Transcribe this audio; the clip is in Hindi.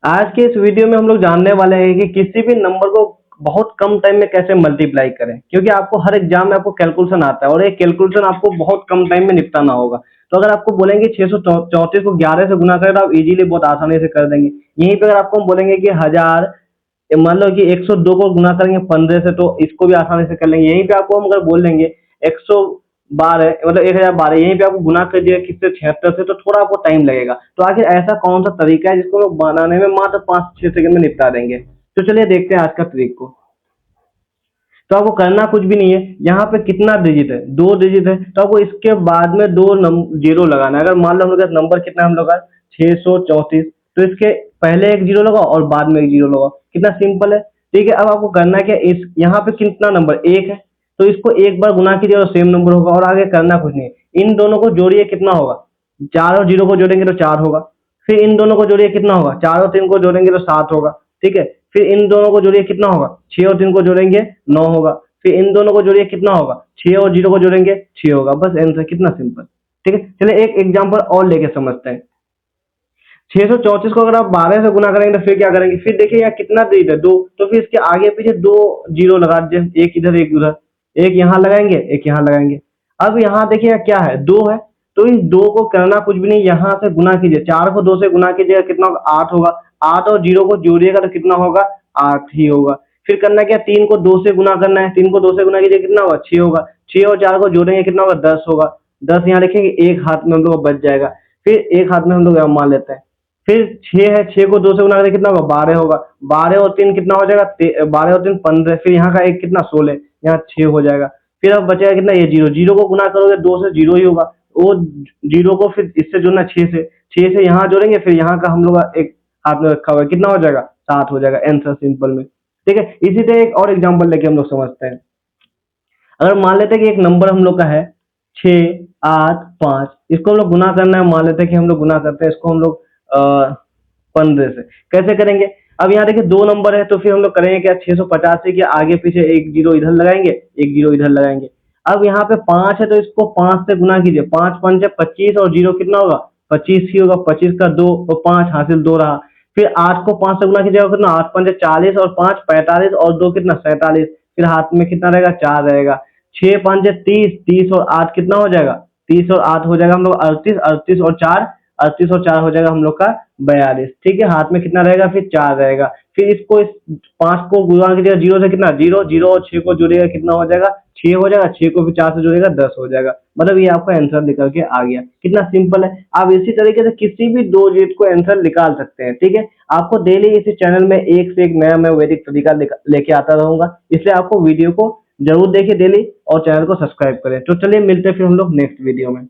आज के इस वीडियो में हम लोग जानने वाले हैं कि किसी भी नंबर को बहुत कम टाइम में कैसे मल्टीप्लाई करें, क्योंकि आपको हर एग्जाम में आपको कैलकुलेशन आता है और एक कैलकुलेशन आपको बहुत कम टाइम में निपटाना होगा। तो अगर आपको बोलेंगे 634 को 11 से गुना करें तो आप इजीली बहुत आसानी से कर देंगे। यहीं पे अगर आपको हम बोलेंगे कि 1000, मान लो कि 102 को गुना करेंगे 15 से, तो इसको भी आसानी से कर लेंगे। यहीं पे आपको हम अगर बोल देंगे 112, मतलब 1012, यहीं पे आपको गुना कर दिया किससे, 76 से, तो थोड़ा आपको टाइम लगेगा। तो आखिर ऐसा कौन सा तरीका है जिसको लोग बनाने में मात्र 5-6 सेकंड में निपटा देंगे? तो चलिए देखते हैं आज का ट्रिक को। तो आपको करना कुछ भी नहीं है। यहाँ पे कितना डिजिट है? 2 डिजिट है, तो आपको इसके बाद में दो जीरो लगाना है। अगर मान लो हम लोग का नंबर कितना है, हम लोग का 634, तो इसके पहले एक जीरो लगाओ और बाद में एक जीरो लगाओ। कितना सिंपल है। ठीक है, अब आपको करना क्या, इस यहाँ पे कितना नंबर, एक है, तो इसको एक बार गुना कीजिए और सेम नंबर होगा, और आगे करना कुछ नहीं है। इन दोनों को जोड़िए, कितना होगा, 4 और 0 को जोड़ेंगे तो 4 होगा। फिर इन दोनों को जोड़िए, कितना होगा, 4 और 3 को जोड़ेंगे तो 7 होगा। ठीक है, फिर इन दोनों को जोड़िए, कितना होगा, 6 और 3 को जोड़ेंगे 9 होगा। फिर इन दोनों को जोड़िए, कितना होगा, 6 और 0 को जोड़ेंगे 6 होगा। बस आंसर, कितना सिंपल। ठीक है, चलिए एक एग्जांपल और लेके समझते हैं। 634 को अगर आप 12 से गुना करेंगे तो फिर क्या करेंगे, फिर देखिए यहाँ कितना डिजिट है, 2, तो फिर इसके आगे पीछे दो जीरो लगा दीजिए, एक इधर एक उधर, एक यहाँ लगाएंगे एक यहाँ लगाएंगे। अब यहाँ देखिए यहाँ क्या है, 2 है, तो इस 2 को करना कुछ भी नहीं, यहाँ से गुना कीजिए, 4 को 2 से गुना कीजिएगा, कितना होगा, 8 होगा। 8 और 0 को जोड़िएगा तो कितना होगा, 8 ही होगा। फिर करना क्या, 3 को 2 से गुना करना है, 3 को 2 से गुना कीजिए, कितना होगा, 6 होगा। 6 और 4 को जोड़ेंगे, कितना होगा, 10 होगा। 10 यहाँ लिखेंगे, एक हाथ में हम लोग बच जाएगा। फिर एक हाथ में हम लोग यहाँ मान लेते हैं। फिर 6 है, 6 को 2 से गुना करें, कितना होगा, 12 होगा। 12 और 3 कितना हो जाएगा, 12 और 3 15। फिर यहाँ का एक कितना, 16, यहाँ 6 हो जाएगा। फिर अब बचेगा कितना, ये 0, 0 को गुना करोगे 2 से, 0 ही होगा। वो 0 को फिर इससे जोड़ना 6 से, 6 से यहाँ जोड़ेंगे, फिर यहाँ का हम लोग का एक हाथ में रखा हुआ है, कितना हो जाएगा, 7 हो जाएगा। आंसर सिंपल में। ठीक है, इसी तरह एक और एग्जाम्पल लेके हम लोग समझते हैं। अगर मान लेते हैं कि एक नंबर हम लोग का है 685, इसको हम लोग गुना करना है। मान लेते हैं कि हम लोग गुना करते हैं इसको हम लोग 15 से। कैसे करेंगे, अब यहाँ देखिए दो नंबर है, तो फिर हम लोग करेंगे क्या, 685 के आगे पीछे एक जीरो इधर लगाएंगे, एक जीरो इधर लगाएंगे। अब यहाँ पे 5 है, तो इसको 5 से गुना कीजिए, 5 5 25, और जीरो कितना होगा, 25 ही होगा। 25 का 2 और 5 हासिल 2 रहा। फिर 8 को 5 से गुना कीजिएगा, कितना, 8 5 40, और 5 45, और 2 कितना, 47। फिर हाथ में कितना रहेगा, 4 रहेगा। 6 5 30, 30 और 8 कितना हो जाएगा, 30 और 8 हो जाएगा हम लोग 38, 38 और 4, 38 और 4 हो जाएगा हम लोग का 42। ठीक है, हाथ में कितना रहेगा, फिर 4 रहेगा। फिर इसको, इस 5 को गुणा कीजिएगा 0 से, कितना, 0, 0 और 6 को जोड़ेगा, कितना हो जाएगा, 6 हो जाएगा। 6 को फिर 4 से जोड़ेगा, 10 हो जाएगा। मतलब ये आपका आंसर निकल के आ गया। कितना सिंपल है। आप इसी तरीके से किसी भी दो डिजिट को आंसर निकाल सकते हैं। ठीक है, आपको डेली इसी चैनल में एक से एक नया मैं वैदिक तरीका लेके आता रहूंगा, इसलिए आपको वीडियो को जरूर देखिए डेली, और चैनल को सब्सक्राइब करें। तो चलिए मिलते हैं फिर हम लोग नेक्स्ट वीडियो में।